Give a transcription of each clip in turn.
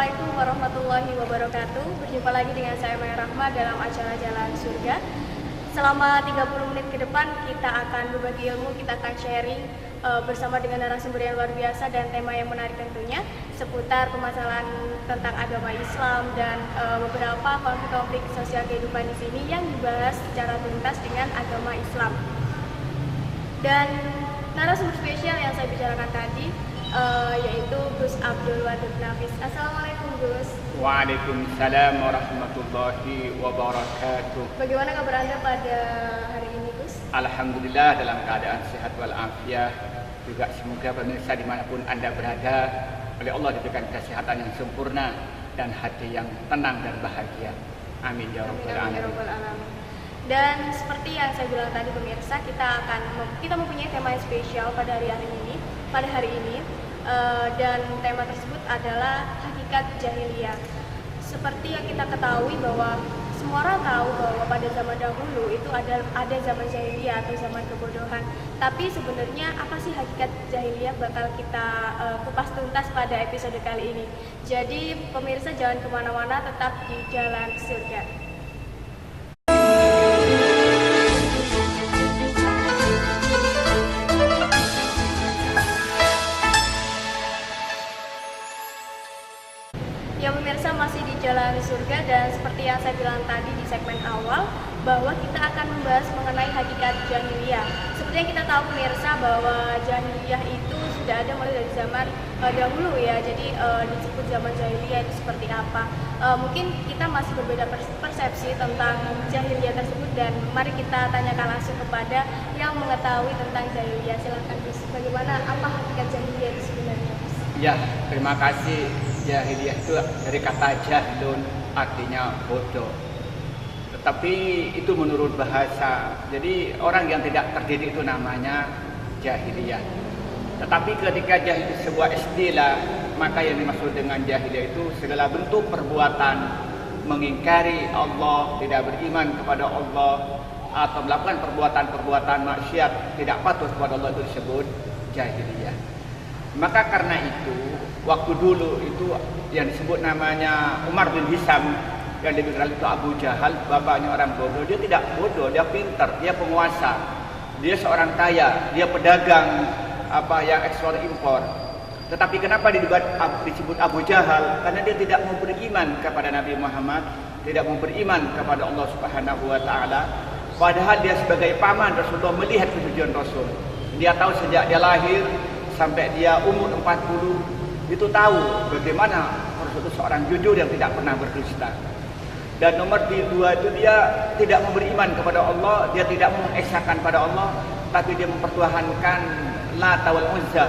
Assalamualaikum warahmatullahi wabarakatuh. Berjumpa lagi dengan saya Maya Rahma dalam acara Jalan Surga. Selama 30 menit ke depan kita akan berbagi ilmu, kita akan sharing bersama dengan narasumber yang luar biasa dan tema yang menarik tentunya seputar permasalahan tentang agama Islam dan beberapa konflik-konflik sosial kehidupan di sini yang dibahas secara tuntas dengan agama Islam. Dan narasumber spesial yang saya bicarakan tadi yaitu Gus Abdul Wadud Nafis. Assalamualaikum Gus. Waalaikumsalam warahmatullahi wabarakatuh. Bagaimana kabar Anda pada hari ini Gus? Alhamdulillah dalam keadaan sehat walafiat. Juga semoga pemirsa dimanapun Anda berada oleh Allah diberikan kesehatan yang sempurna dan hati yang tenang dan bahagia. Amin ya rabbal alamin. Dan seperti yang saya bilang tadi pemirsa, kita mempunyai tema yang spesial pada hari ini. Dan tema tersebut adalah hakikat jahiliyah. Seperti yang kita ketahui bahwa semua orang tahu bahwa pada zaman dahulu itu ada zaman jahiliyah atau zaman kebodohan. Tapi sebenarnya apa sih hakikat jahiliyah bakal kita kupas tuntas pada episode kali ini. Jadi pemirsa jangan kemana-mana, tetap di Jalan Surga. Ya pemirsa, masih di Jalan Surga dan seperti yang saya bilang tadi di segmen awal bahwa kita akan membahas mengenai hakikat jahiliyah. Seperti yang kita tahu pemirsa bahwa jahiliyah itu sudah ada mulai dari zaman dahulu ya. Jadi disebut zaman jahiliyah itu seperti apa. Mungkin kita masih berbeda persepsi tentang jahiliyah tersebut dan mari kita tanyakan langsung kepada yang mengetahui tentang jahiliyah. Silakan Gus, bagaimana apa hakikat jahiliyah itu sebenarnya Gus? Ya, terima kasih. Jahiliyah itu dari kata jahlun, artinya bodoh. Tetapi itu menurut bahasa. Jadi orang yang tidak terdidik itu namanya jahiliyah. Tetapi ketika jahiliyah sebuah istilah, maka yang dimaksud dengan jahiliyah itu segala bentuk perbuatan mengingkari Allah, tidak beriman kepada Allah, atau melakukan perbuatan-perbuatan maksiat tidak patuh kepada Allah, itu disebut jahiliyah. Maka karena itu, waktu dulu itu yang disebut namanya Umar bin Hisam, yang dikenal itu Abu Jahal, bapaknya orang bodoh. Dia tidak bodoh, dia pintar, dia penguasa, dia seorang kaya, dia pedagang yang ekspor impor. Tetapi kenapa disebut Abu Jahal? Karena dia tidak mau beriman kepada Nabi Muhammad, tidak mau beriman kepada Allah Subhanahu wa taala. Padahal dia sebagai paman Rasulullah melihat kesucian Rasul. Dia tahu sejak dia lahir sampai dia umur 40 itu tahu bagaimana Rasul itu seorang jujur yang tidak pernah berdusta. Dan nomor dua itu dia tidak memberi iman kepada Allah, dia tidak mengesahkan pada Allah, tapi dia mempertuhankan Lata wal Uzza.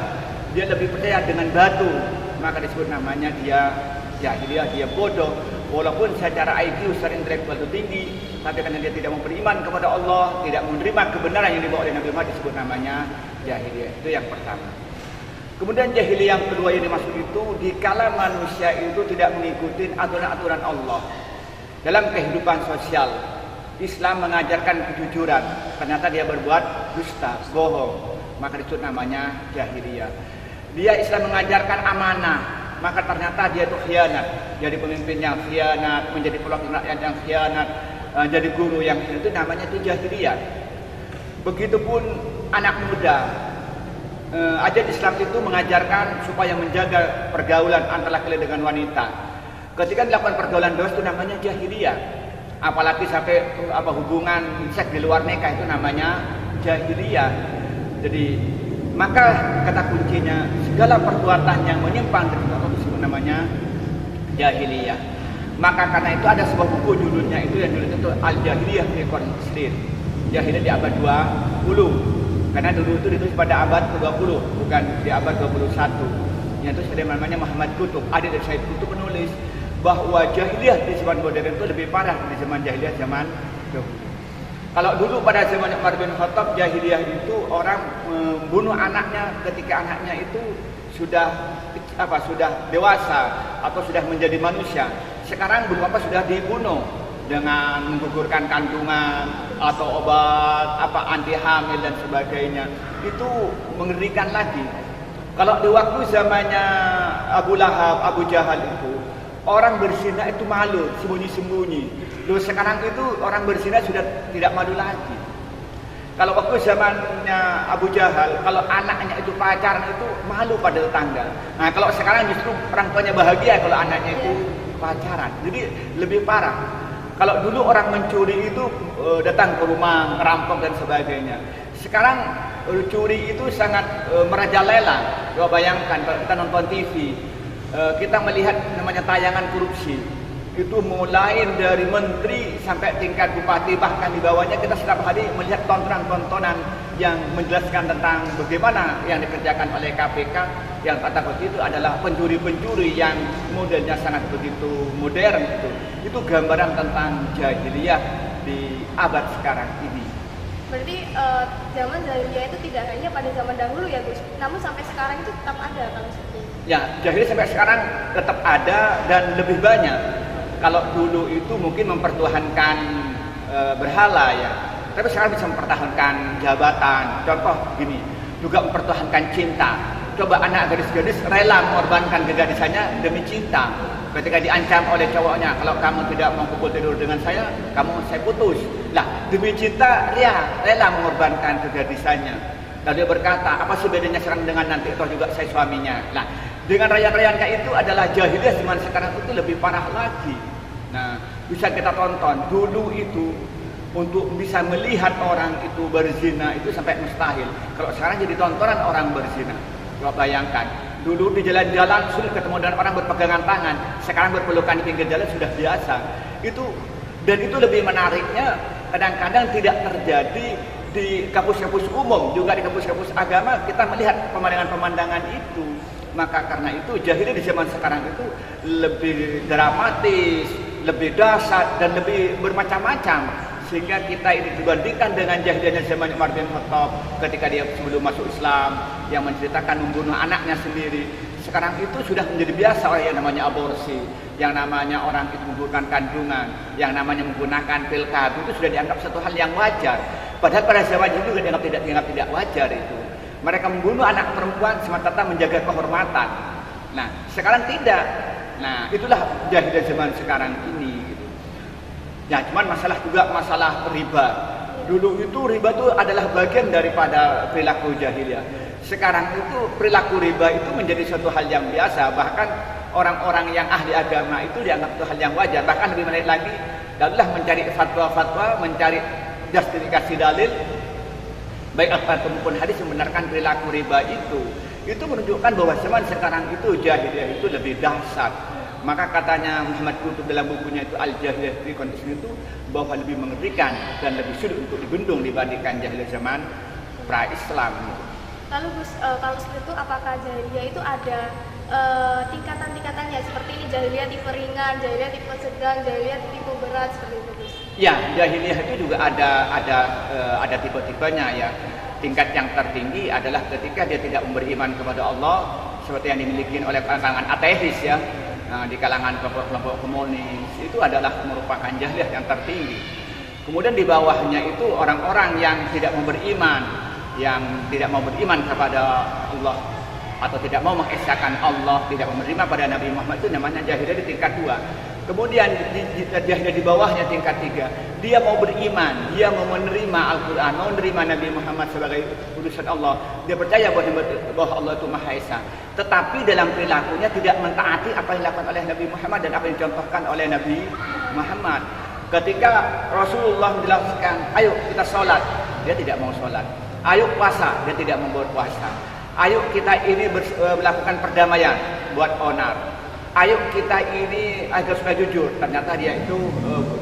Dia lebih percaya dengan batu, maka disebut namanya dia jahiliyah, dia bodoh. Walaupun secara IQ, secara intelektual itu tinggi, tapi karena dia tidak memberi iman kepada Allah, tidak menerima kebenaran yang dibawa oleh Nabi Muhammad, disebut namanya jahiliyah. Itu yang pertama. Kemudian jahiliyah yang kedua yang dimaksud itu dikala manusia itu tidak mengikuti aturan-aturan Allah dalam kehidupan sosial. Islam mengajarkan kejujuran, ternyata dia berbuat dusta, bohong, maka disebut namanya jahiliyah. Dia Islam mengajarkan amanah, maka ternyata dia itu khianat, jadi pemimpin yang khianat, menjadi perwakilan rakyat yang khianat, jadi guru yang khianat, itu namanya itu jahiliyah. Begitupun anak muda. Ajaran Islam itu mengajarkan supaya menjaga pergaulan antara laki-laki dengan wanita. Ketika dilakukan pergaulan bebas itu namanya jahiliyah. Apalagi sampai hubungan seks di luar nikah itu namanya jahiliyah. Jadi maka kata kuncinya segala perbuatan yang menyimpang dari Allah itu namanya jahiliyah. Maka karena itu ada sebuah buku judulnya itu yang judulnya itu Al-Jahiliyah fi Qarn Muslim. Jahiliyah di abad 20. Karena dulu itu ditulis pada abad ke-20, bukan di abad 21. Yang itu namanya Muhammad Qutb, adik dari Said Qutb, menulis bahwa jahiliyah di zaman modern itu lebih parah dari zaman jahiliyah zaman dahulu. Kalau dulu pada zaman Umar bin Khattab, jahiliyah itu orang membunuh anaknya ketika anaknya itu sudah dewasa atau sudah menjadi manusia. Sekarang bunuh sudah dibunuh dengan menggugurkan kandungan atau obat anti hamil dan sebagainya. Itu mengerikan lagi. Kalau di waktu zamannya Abu Lahab, Abu Jahal itu orang berzina itu malu, sembunyi-sembunyi. Loh sekarang itu orang berzina sudah tidak malu lagi. Kalau waktu zamannya Abu Jahal, kalau anaknya itu pacaran itu malu pada tetangga. Nah kalau sekarang justru orang tuanya bahagia kalau anaknya itu pacaran. Jadi lebih parah. Kalau dulu orang mencuri itu datang ke rumah, ngerampok dan sebagainya. Sekarang curi itu sangat merajalela. Coba bayangkan kalau kita nonton TV, kita melihat namanya tayangan korupsi. Itu mulai dari menteri sampai tingkat bupati, bahkan di bawahnya kita setiap hari melihat tontonan-tontonan yang menjelaskan tentang bagaimana yang dikerjakan oleh KPK yang kata begitu adalah pencuri-pencuri yang modelnya sangat begitu modern gitu. Itu gambaran tentang jahiliyah di abad sekarang ini. Berarti zaman jahiliyah itu tidak hanya pada zaman dahulu ya Gus, namun sampai sekarang itu tetap ada kalau seperti itu. Ya, jahiliyah sampai sekarang tetap ada dan lebih banyak. Kalau dulu itu mungkin mempertuhankan berhala ya, tapi sekarang bisa mempertahankan jabatan. Contoh gini, juga mempertahankan cinta. Coba anak gadis-gadis rela mengorbankan kegadisannya demi cinta. Ketika diancam oleh cowoknya, kalau kamu tidak mau pukul tidur dengan saya putus. Lah, demi cinta dia rela mengorbankan kegadisannya. Lalu dia berkata, apa sih bedanya sekarang dengan nanti atau juga saya suaminya? Nah, dengan rayaan-rayaan kayak itu adalah jahiliyah zaman sekarang itu lebih parah lagi. Nah, bisa kita tonton. Dulu itu untuk bisa melihat orang itu berzina itu sampai mustahil. Kalau sekarang jadi tontonan orang berzina. Coba bayangkan. Dulu di jalan-jalan sulit ketemu dengan orang berpegangan tangan. Sekarang berpelukan di pinggir jalan sudah biasa. Dan itu lebih menariknya kadang-kadang tidak terjadi di kampus-kampus umum, juga di kampus-kampus agama kita melihat pemandangan-pemandangan itu. Maka karena itu jahiliyah di zaman sekarang itu lebih dramatis, lebih dahsyat dan lebih bermacam-macam. Sehingga kita ini dibandingkan dengan jahiliyahnya zaman Umar bin Khattab ketika dia sebelum masuk Islam yang menceritakan membunuh anaknya sendiri. Sekarang itu sudah menjadi biasa oleh yang namanya aborsi, yang namanya orang itu menggugurkan kandungan, yang namanya menggunakan pil KB itu sudah dianggap satu hal yang wajar. Padahal pada zaman itu juga dianggap tidak wajar itu. Mereka membunuh anak perempuan semata-mata menjaga kehormatan. Nah, sekarang tidak. Nah, itulah jahiliyah zaman sekarang ini. Gitu. Ya, cuman masalah riba. Dulu itu riba itu adalah bagian daripada perilaku jahiliyah. Sekarang itu perilaku riba itu menjadi suatu hal yang biasa. Bahkan orang-orang yang ahli agama itu dianggap itu hal yang wajar. Bahkan lebih menarik lagi, adalah mencari fatwa-fatwa, mencari justifikasi dalil baik Al-Quran maupun hadis membenarkan perilaku riba itu menunjukkan bahwa zaman sekarang itu jahiliyah itu lebih dahsyat. Maka katanya Muhammad Qutb dalam bukunya itu Al-Jahiliyah fi Kondisi itu bahwa lebih mengerikan dan lebih sulit untuk dibendung dibandingkan jahiliyah zaman pra-Islam. Lalu Gus, kalau seperti itu apakah jahiliyah itu ada tingkatan-tingkatannya seperti ini, jahiliyah tipe ringan, jahiliyah tipe sedang, jahiliyah tipe berat seperti itu Gus? Ya, jahiliyah itu juga ada tipe-tipenya ya. Tingkat yang tertinggi adalah ketika dia tidak memberi iman kepada Allah seperti yang dimiliki oleh kalangan ateis ya. Nah, di kalangan kelompok komunis itu adalah merupakan jahiliyah yang tertinggi. Kemudian di bawahnya itu orang-orang yang tidak memberi iman, yang tidak mau beriman kepada Allah atau tidak mau mengesahkan Allah, tidak menerima pada Nabi Muhammad, itu namanya jahiliyah di tingkat 2. Kemudian jahiliyah di bawahnya tingkat 3. Dia mau beriman, dia mau menerima Al-Quran, mau menerima Nabi Muhammad sebagai utusan Allah. Dia percaya bahwa Allah itu Maha Esa. Tetapi dalam perilakunya tidak mentaati apa yang dilakukan oleh Nabi Muhammad dan apa yang dicontohkan oleh Nabi Muhammad. Ketika Rasulullah menjelaskan, ayo kita sholat, dia tidak mau sholat. Ayo puasa, dia tidak mau berpuasa. Ayo kita ini melakukan perdamaian, buat onar. Ayo kita ini agar supaya jujur, ternyata dia itu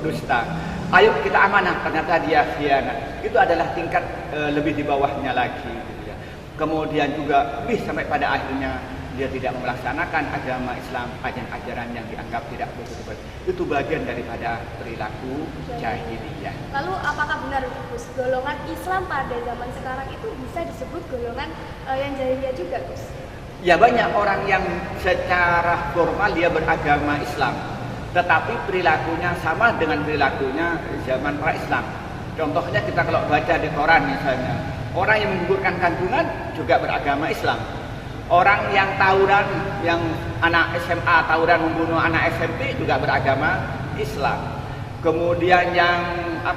dusta. Ayo kita amanah, ternyata dia khianat. Itu adalah tingkat lebih di bawahnya lagi. Gitu ya. Kemudian juga sampai pada akhirnya dia tidak melaksanakan agama Islam, ajaran-ajaran yang dianggap tidak betul-betul. Itu bagian daripada perilaku jahiliyah. Lalu apakah benar Gus, golongan Islam pada zaman sekarang itu bisa disebut golongan yang jahiliyah juga Gus? Ya, banyak orang yang secara formal dia beragama Islam, tetapi perilakunya sama dengan perilakunya zaman pra-Islam. Contohnya kita kalau baca di koran misalnya, orang yang menggugurkan kandungan juga beragama Islam. Orang yang tawuran, yang anak SMA tawuran membunuh anak SMP juga beragama Islam. Kemudian yang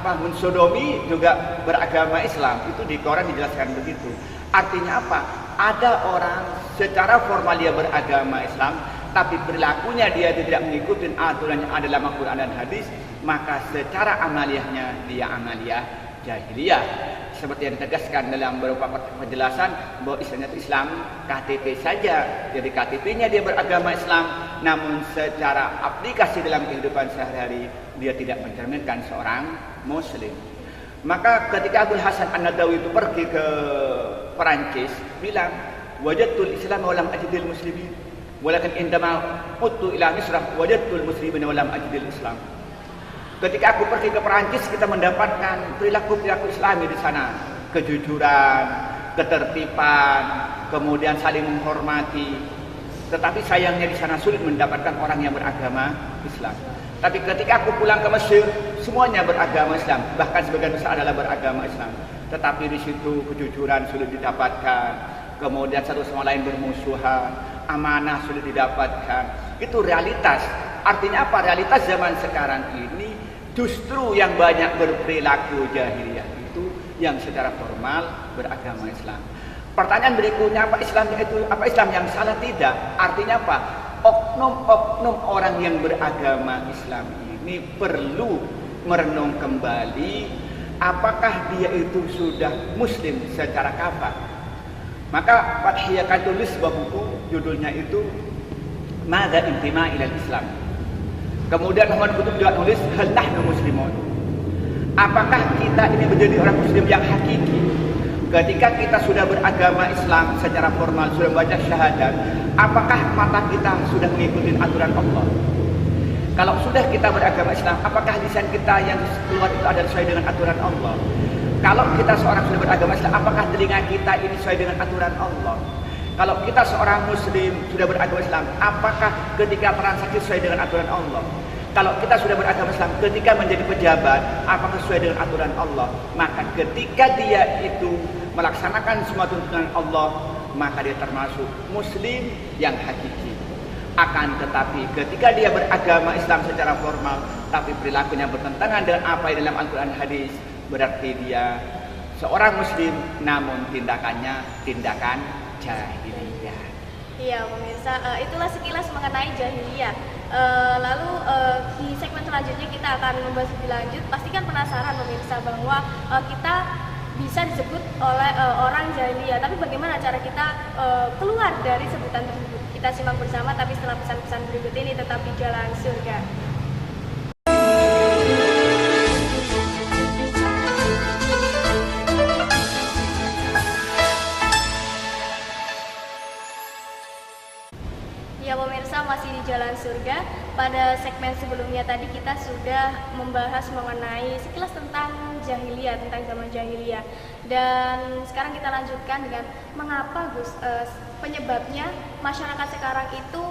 mensodomi juga beragama Islam. Itu di Quran dijelaskan begitu. Artinya apa? Ada orang secara formal dia beragama Islam, tapi perilakunya dia tidak mengikuti aturan yang ada dalam Al-Quran dan hadis, maka secara amaliyahnya dia amaliyah jahiliyah. Seperti yang ditegaskan dalam beberapa penjelasan bahwa Islamnya itu Islam KTP saja. Jadi KTP-nya dia beragama Islam, namun secara aplikasi dalam kehidupan sehari-hari dia tidak mencerminkan seorang Muslim. Maka ketika Abul Hasan An-Nadawi itu pergi ke Perancis, bilang wajadtul Islam wa lam ajidil muslimin, walakin indama uttu ila Misr wajadtul muslimin wa lam ajidil Islam. Ketika aku pergi ke Perancis, kita mendapatkan perilaku-perilaku Islami di sana, kejujuran, ketertiban, kemudian saling menghormati. Tetapi sayangnya di sana sulit mendapatkan orang yang beragama Islam. Tapi ketika aku pulang ke Mesir, semuanya beragama Islam, bahkan sebagian besar adalah beragama Islam. Tetapi di situ kejujuran sulit didapatkan, kemudian satu sama lain bermusuhan, amanah sulit didapatkan. Itu realitas. Artinya apa? Realitas zaman sekarang ini justru yang banyak berperilaku jahiliyah itu yang secara formal beragama Islam. Pertanyaan berikutnya, apa Islam yang salah? Tidak. Artinya apa? Oknum-oknum orang yang beragama Islam ini perlu merenung kembali apakah dia itu sudah Muslim secara kafah. Maka Fathiyah akan tulis sebuah buku, judulnya itu Mada Intima Ilal Islam. Kemudian Muhammad Qutb juga tulis Hal Nahnu Muslimun. Apakah kita ini menjadi orang Muslim yang hakiki? Ketika kita sudah beragama Islam secara formal, sudah membaca syahadat, apakah mata kita sudah mengikuti aturan Allah? Kalau sudah kita beragama Islam, apakah lisan kita yang keluar itu adalah sesuai dengan aturan Allah? Kalau kita seorang sudah beragama Islam, apakah telinga kita ini sesuai dengan aturan Allah? Kalau kita seorang Muslim sudah beragama Islam, apakah ketika transaksi sesuai dengan aturan Allah? Kalau kita sudah beragama Islam, ketika menjadi pejabat, apakah sesuai dengan aturan Allah? Maka ketika dia itu melaksanakan semua tuntunan Allah, maka dia termasuk Muslim yang hakiki. Akan tetapi ketika dia beragama Islam secara formal, tapi perilakunya bertentangan dengan apa yang dalam Al-Quran hadis, berarti dia seorang Muslim, namun tindakannya tindakan jahiliyah. Iya pemirsa, itulah sekilas mengenai jahiliyah. Lalu di segmen selanjutnya kita akan membahas lebih lanjut. Pastikan penasaran pemirsa bahwa kita bisa disebut oleh orang jahiliyah. Tapi bagaimana cara kita keluar dari sebutan tersebut? Kita simak bersama, tapi setelah pesan-pesan berikut ini tetap di Jalan Surga. Ya pemirsa, masih di Jalan Surga. Pada segmen sebelumnya tadi kita sudah membahas mengenai sekilas tentang jahiliyah, tentang zaman jahiliyah. Dan sekarang kita lanjutkan dengan mengapa Gus penyebabnya masyarakat sekarang itu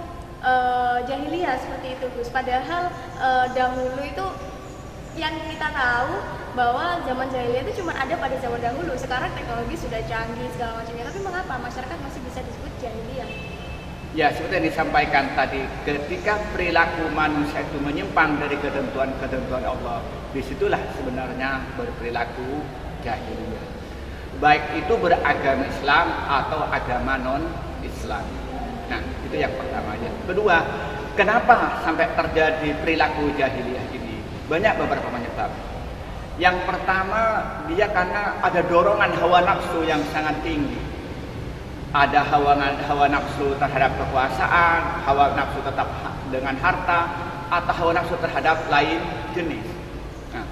jahiliyah seperti itu Gus. Padahal dahulu itu yang kita tahu bahwa zaman jahiliyah itu cuma ada pada zaman dahulu. Sekarang teknologi sudah canggih segala macamnya. Tapi mengapa masyarakat masih bisa disebut jahiliyah? Ya, seperti yang disampaikan tadi, ketika perilaku manusia itu menyimpang dari ketentuan-ketentuan Allah, disitulah sebenarnya berperilaku jahiliyah. Baik itu beragama Islam atau agama non-Islam. Nah, itu yang pertama. Yang kedua, kenapa sampai terjadi perilaku jahiliyah ini? Banyak beberapa penyebab. Yang pertama, dia karena ada dorongan hawa nafsu yang sangat tinggi. Ada hawa nafsu terhadap kekuasaan, hawa nafsu tetap dengan harta, atau hawa nafsu terhadap lain jenis. Nah,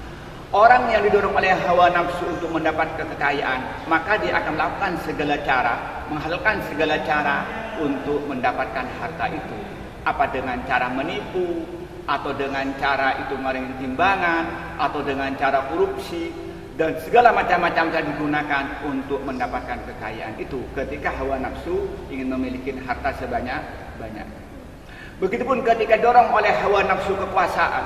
orang yang didorong oleh hawa nafsu untuk mendapat kekayaan, maka dia akan melakukan segala cara, menghalalkan segala cara untuk mendapatkan harta itu. Apa dengan cara menipu, atau dengan cara itu maring timbangan, atau dengan cara korupsi, dan segala macam-macam cara digunakan untuk mendapatkan kekayaan itu ketika hawa nafsu ingin memiliki harta sebanyak-banyak. Begitupun ketika dorong oleh hawa nafsu kekuasaan,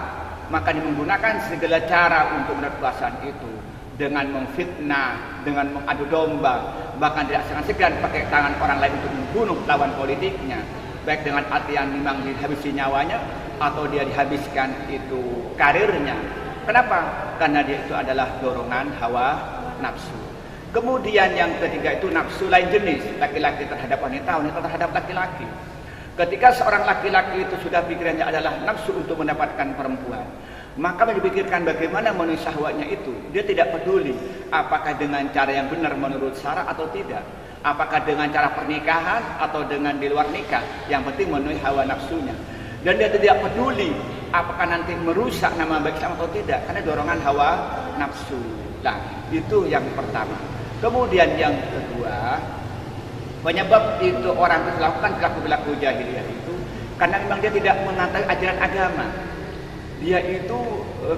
maka dia menggunakan segala cara untuk mendapat kekuasaan itu. dengan memfitnah, dengan mengadu domba, bahkan tidak segan-segan pakai tangan orang lain untuk membunuh lawan politiknya, baik dengan artian memang dihabisi nyawanya atau dia dihabiskan itu karirnya. Kenapa? Karena dia itu adalah dorongan hawa nafsu. Kemudian yang ketiga itu nafsu lain jenis, laki-laki terhadap wanita, wanita terhadap laki-laki. Ketika seorang laki-laki itu sudah pikirannya adalah nafsu untuk mendapatkan perempuan, maka dipikirkan bagaimana memenuhi syahwatnya itu. Dia tidak peduli apakah dengan cara yang benar menurut syara atau tidak, apakah dengan cara pernikahan atau dengan di luar nikah, yang penting memenuhi hawa nafsunya. Dan dia tidak peduli apakah nanti merusak nama baik Islam atau tidak, karena dorongan hawa nafsu. Nah, itu yang pertama. Kemudian yang kedua, penyebab itu orang itu melakukan perilaku jahiliyah itu karena memang dia tidak mengetahui ajaran agama. Dia itu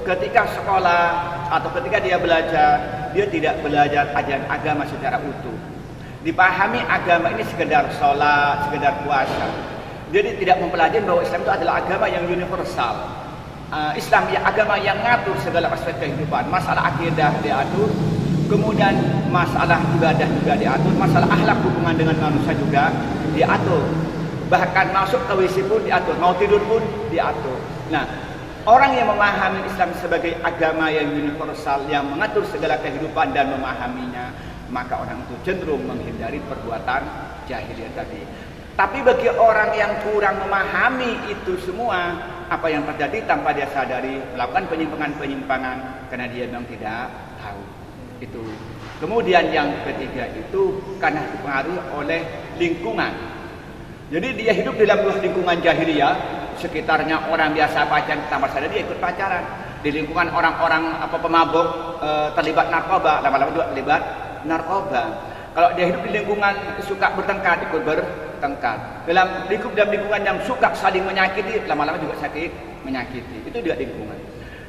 ketika sekolah atau ketika dia belajar, dia tidak belajar ajaran agama secara utuh. Dipahami agama ini sekedar sholat, sekedar puasa. Jadi tidak mempelajari bahwa Islam itu adalah agama yang universal. Islam ya agama yang ngatur segala aspek kehidupan. Masalah akidah diatur, kemudian masalah ibadah juga diatur, masalah akhlak hubungan dengan manusia juga diatur. Bahkan masuk ke WC pun diatur, mau tidur pun diatur. Nah, orang yang memahami Islam sebagai agama yang universal, yang mengatur segala kehidupan dan memahaminya, maka orang itu cenderung menghindari perbuatan jahiliyah tadi. Tapi bagi orang yang kurang memahami itu semua, apa yang terjadi tanpa dia sadari, melakukan penyimpangan-penyimpangan karena dia memang tidak tahu. Itu. Kemudian yang ketiga itu karena dipengaruhi oleh lingkungan. Jadi dia hidup dalam lingkungan jahiliyah, sekitarnya orang biasa pacaran, tanpa sadar dia ikut pacaran. Di lingkungan orang-orang pemabuk, terlibat narkoba, lama-lama juga terlibat narkoba. Kalau dia hidup di lingkungan suka bertengkar, ikut bertengkar. Dalam lingkungan yang suka saling menyakiti, lama-lama juga sakit menyakiti. Itu juga lingkungan.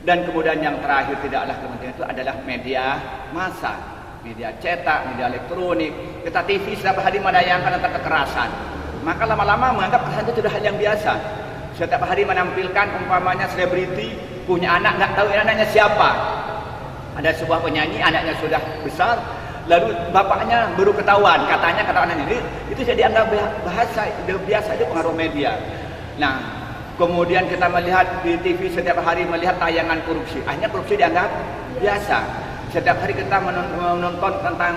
Dan kemudian yang terakhir tidaklah kepentingan itu adalah media massa, media cetak, media elektronik. Kita TV setiap hari menayangkan tentang kekerasan. Maka lama-lama menganggap kekerasan itu sudah hal yang biasa. Setiap hari menampilkan umpamanya selebriti punya anak, nggak tahu anaknya siapa. Ada sebuah penyanyi, anaknya sudah besar, lalu bapaknya baru ketahuan, katanya kata anaknya. Itu jadi anggap bahasa biasa, itu pengaruh media. Nah, kemudian kita melihat di TV setiap hari melihat tayangan korupsi. Akhirnya korupsi dianggap biasa. Setiap hari kita menonton tentang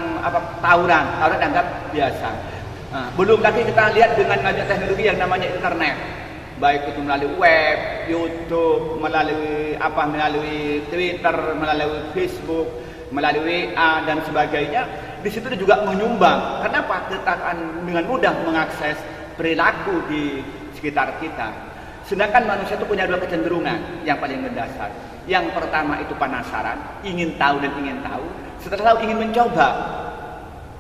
tawuran dianggap biasa. Nah, belum lagi kita lihat dengan maju teknologi yang namanya internet. Baik itu melalui web, YouTube, melalui Twitter, melalui Facebook, melalui WA dan sebagainya. Di situ juga menyumbang. Kenapa? Kita akan dengan mudah mengakses perilaku di sekitar kita. Sedangkan manusia itu punya dua kecenderungan yang paling mendasar. Yang pertama itu penasaran, ingin tahu dan ingin tahu. Setelah tahu ingin mencoba.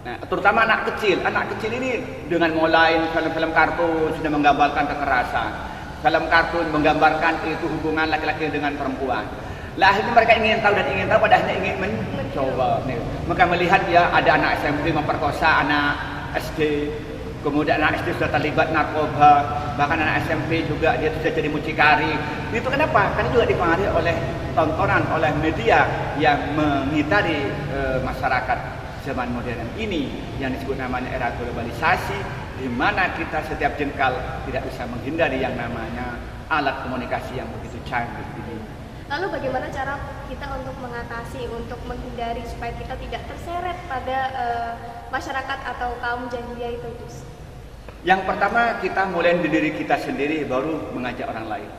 Nah, terutama anak kecil. Anak kecil ini dengan mulai film-film kartun sudah menggambarkan kekerasan. Film kartun menggambarkan itu hubungan laki-laki dengan perempuan. Lah akhirnya mereka ingin tahu dan ingin tahu, pada akhirnya ingin mencoba. Maka melihat ya ada anak SMP memperkosa anak SD. Kemudian anak SD sudah terlibat narkoba, bahkan anak SMP juga dia sudah jadi mucikari. Itu kenapa? Karena juga dipengaruhi oleh tontonan, oleh media yang mengitari masyarakat zaman modern ini yang disebut namanya era globalisasi, di mana kita setiap jengkal tidak bisa menghindari yang namanya alat komunikasi yang begitu canggih ini. Lalu bagaimana cara kita untuk mengatasi, untuk menghindari supaya kita tidak terseret pada masyarakat atau kaum jahiliyah itu, Gus? Yang pertama kita mulai dari diri kita sendiri, baru mengajak orang lain.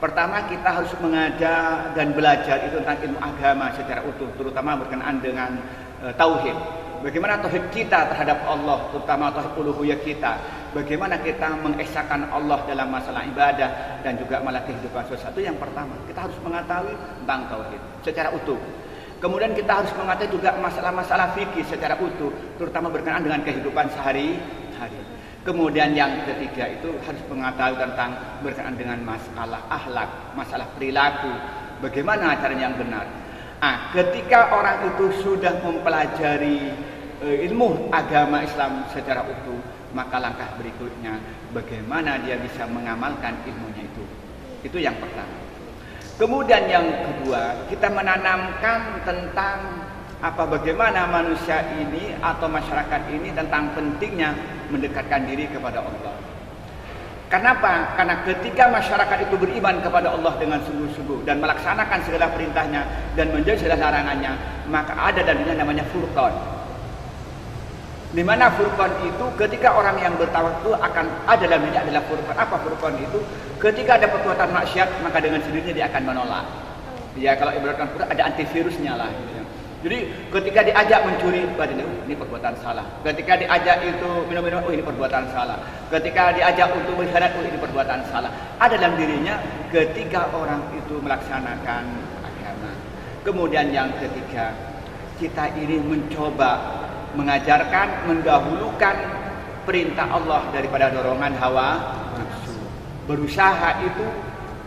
Pertama kita harus mengajak dan belajar itu tentang ilmu agama secara utuh, terutama berkenaan dengan tauhid. Bagaimana tauhid kita terhadap Allah, terutama tauhid uluhiyah kita. Bagaimana kita mengesahkan Allah dalam masalah ibadah dan juga malah kehidupan sesuatu. Yang pertama, kita harus mengetahui tentang tauhid secara utuh. Kemudian kita harus mengetahui juga masalah-masalah fikih secara utuh, terutama berkenaan dengan kehidupan sehari-hari. Kemudian yang ketiga itu harus mengetahui tentang berkenaan dengan masalah akhlak, masalah perilaku, bagaimana caranya yang benar. Nah, ketika orang itu sudah mempelajari ilmu agama Islam secara utuh, maka langkah berikutnya bagaimana dia bisa mengamalkan ilmunya itu. Itu yang pertama. Kemudian yang kedua, kita menanamkan tentang bagaimana manusia ini atau masyarakat ini tentang pentingnya mendekatkan diri kepada Allah. Kenapa? Karena ketika masyarakat itu beriman kepada Allah dengan sungguh-sungguh dan melaksanakan segala perintahnya dan menjauhi segala larangannya, maka ada dalilnya namanya furqan. Di mana furqan itu ketika orang yang bertawakal akan ada dalam dirinya adalah furqan. Apa furqan itu? Ketika ada perbuatan maksiat, maka dengan sendirinya dia akan menolak. Ya, kalau ibaratkan ada antivirusnya lah. Gitu. Jadi ketika diajak mencuri, ini perbuatan salah. Ketika diajak itu minum-minum, ini perbuatan salah. Ketika diajak untuk berkhianat, ini perbuatan salah. Ada dalam dirinya ketika orang itu melaksanakan agama. Kemudian yang ketiga, kita ini mencoba mengajarkan, mendahulukan perintah Allah daripada dorongan hawa nafsu. Berusaha itu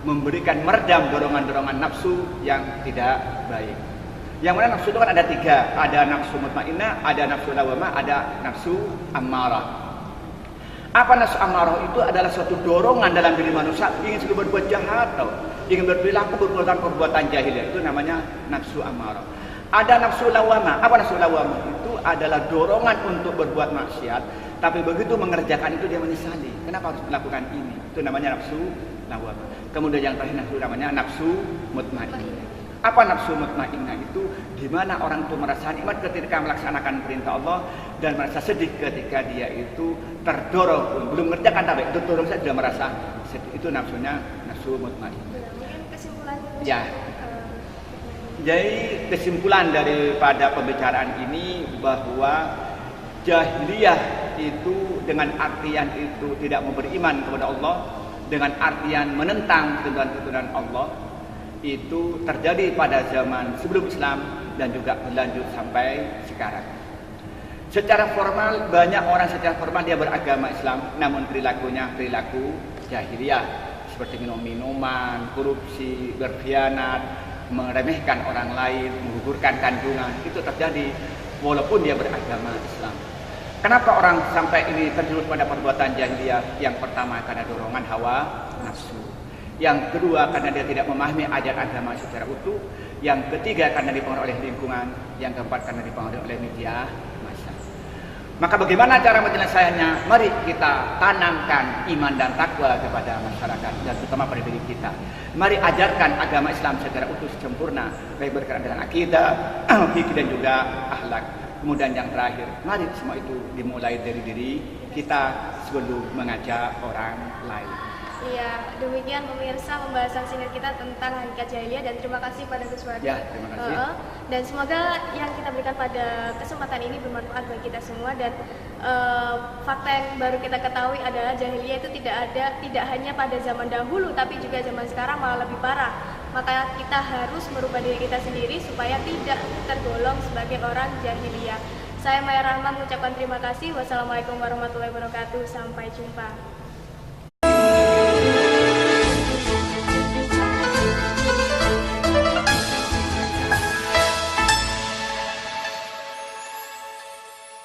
memberikan meredam dorongan-dorongan nafsu yang tidak baik. Yang mana nafsu itu kan ada tiga, ada nafsu mutmainnah, ada nafsu lawamah, ada nafsu ammarah. Apa nafsu ammarah itu adalah suatu dorongan dalam diri manusia ingin selalu berbuat jahat, ingin berperilaku perbuatan jahiliyah, itu namanya nafsu ammarah. Ada nafsu lawamah. Apa nafsu lawamah? Itu adalah dorongan untuk berbuat maksiat, tapi begitu mengerjakan itu dia menyesali. Kenapa harus melakukan ini? Itu namanya nafsu lawamah. Kemudian yang terakhir nafsu namanya nafsu mutmainnah. Apa nafsu mutmainnah itu? Di mana orang itu merasa nikmat ketika melaksanakan perintah Allah dan merasa sedih ketika dia itu terdorong, belum mengerjakan tapi terdorong saja sudah merasa sedih. Itu nafsunya nafsu mutmainnah. Mungkin kesimpulannya. Ya. Jadi kesimpulan daripada pembicaraan ini bahwa jahiliyah itu dengan artian itu tidak memberi iman kepada Allah, dengan artian menentang ketentuan-ketentuan Allah, itu terjadi pada zaman sebelum Islam dan juga berlanjut sampai sekarang. Secara formal banyak orang secara formal dia beragama Islam, namun perilakunya perilaku jahiliyah seperti minum-minuman, korupsi, berkhianat, meremehkan orang lain, menggugurkan kandungan, itu terjadi walaupun dia beragama Islam. Kenapa orang sampai ini terjerumus pada perbuatan jahiliyah? Yang pertama karena dorongan hawa nafsu. Yang kedua karena dia tidak memahami ajaran agama secara utuh. Yang ketiga karena dipengaruhi oleh lingkungan. Yang keempat karena dipengaruhi oleh media massa. Maka bagaimana cara penyelesaiannya? Mari kita tanamkan iman dan takwa kepada masyarakat dan terutama pada diri kita. Mari ajarkan agama Islam secara utuh sempurna, baik berkaitan dengan akidah, fikih dan juga akhlak. Kemudian yang terakhir, mari semua itu dimulai dari diri kita sebelum mengajak orang lain. Iya, demikian pemirsa pembahasan singkat kita tentang hakikat jahiliyah dan terima kasih pada Gus Wadi. Ya, terima kasih. Dan semoga yang kita berikan pada kesempatan ini bermanfaat bagi kita semua dan fakta yang baru kita ketahui adalah jahiliyah itu tidak hanya pada zaman dahulu tapi juga zaman sekarang malah lebih parah. Maka kita harus merubah diri kita sendiri supaya tidak tergolong sebagai orang jahiliyah. Saya Maya Rahma mengucapkan terima kasih. Wassalamualaikum warahmatullahi wabarakatuh. Sampai jumpa.